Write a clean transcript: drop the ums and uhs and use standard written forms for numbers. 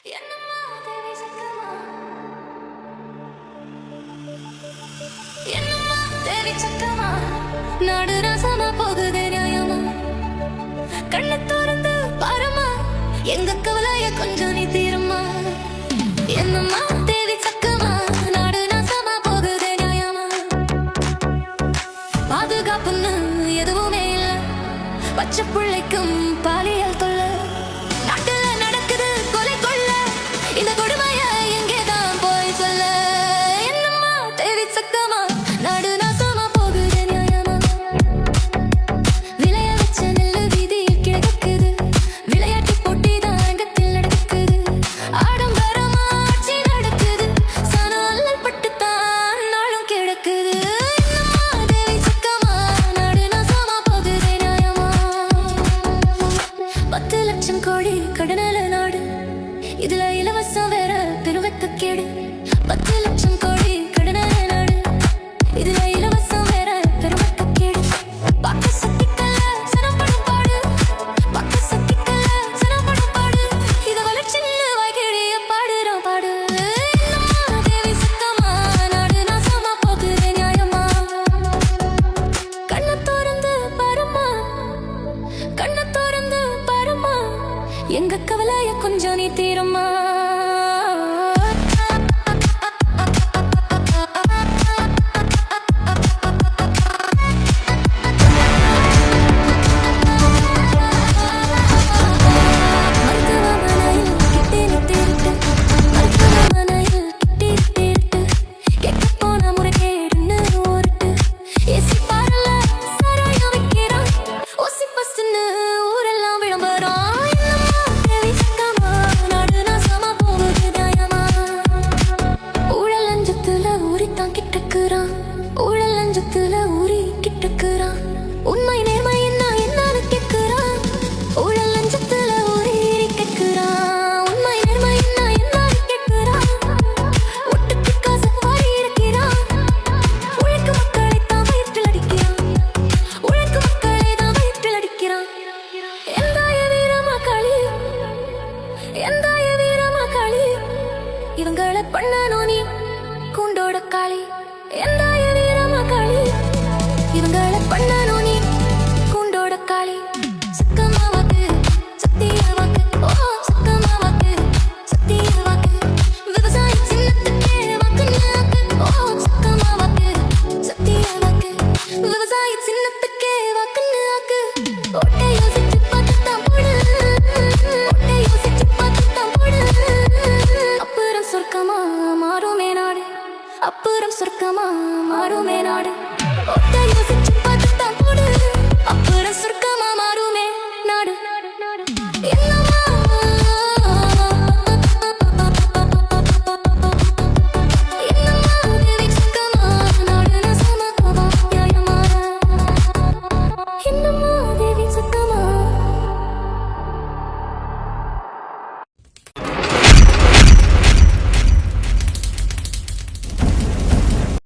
எங்க கவலைய கொஞ்சம் நீ தீருமா? என்னம்மா தேவி சக்கமா, நாடு நாசமா போகுது நியாயமா? பாதுகாப்புன்னு எதுவுமே இல்ல, பச்சை பிள்ளைக்கும் பாலியல் தொல்லை. நாட்டுல நடக்குது கொலை கொள்ள, இந்த கொடுமைய எங்கேதான் போய் சொல்ல? என்னம்மா தேவி சக்கமா, நாடு நாசமா போகுது நியாயமா? விளைய வச்ச நெல்லு வீதியில் கிடக்குது, விளையாட்டு போட்டி தான் அரங்கத்தில் நடக்குது. ஆடம்பரமா ஆட்சி நடக்குது, சனம் அல்லல் பட்டுத்தான் நாளும் கிடக்குது. என்னம்மா தேவி சக்கமா, நாடு நாசமா போகுது நியாயமா? 10 லட்சம் கோடி கடனால நாடு, இதுல இலவசம் வேற பெருவெக்கக்கேடு. 10 லட்சம் கோடி கடனால நாடு, இதுல இலவசம் வேற பெருவெக்கக்கேடு. பக்க சக்திக்கல்ல சனப்படும் பாடு, பக்க சக்திக்கல்ல சனப்படும் பாடு. இத வளர்ச்சின்னு வாய்கிழிய பாடுறோம் பாடு. என்னம்மா தேவி சக்கமா, நாடு நாசமா போகுது நியாயமா? கண்ணை திறந்து பாரும்மா, கண்ணை திறந்து பாரும்மா, எங்க கவலைய கொஞ்சம் நீ தீருமா? ஊழல் லஞ்சத்துல ஊறி கிட்டக்குறான், உண்மை நேர்மை என்னன்னு கேட்குறான். ஊழல் லஞ்சத்துல ஊறி கேட்குறான், உண்மை நேர்மை என்னன்னு கேட்குறான். ஒட்டுக்கு காசு வாரி இருக்கிறான், உழைக்கும் மக்களை தான் வயிற்றில் அடிக்கிறான், உழைக்கும் மக்களை தான் வயிற்றில் அடிக்கிறான். எந்தாய வீரமக்களி, எந்தாய வீரமக்களி, இவங்களை பண்ணணும் நீ கூண்டோட காளி. எந்தாய வீரமக்களி, இவங்களை பண்ணணும் நீ கூண்டோட காளி. சக்கமா வாக்கு, சத்திய வாக்கு, ஓ சக்கமா வாக்கு, சத்திய வாக்கு. விவசாய சின்னத்துக்கே வாக்குன்னு வாக்கு, ஓ சக்கமா வாக்கு, சத்திய வாக்கு. விவசாய சின்னத்துக்கே வாக்குன்னு வாக்கு. ஓட்டை யோசிச்சு பார்த்துத்தான் போடு, ஓட்டை யோசிச்சு பார்த்துத்தான் போடு. அப்புறம் சொர்க்கமா மாறுமே நாடு, அப்புறம் சொர்க்கமா மாறுமே நாடு.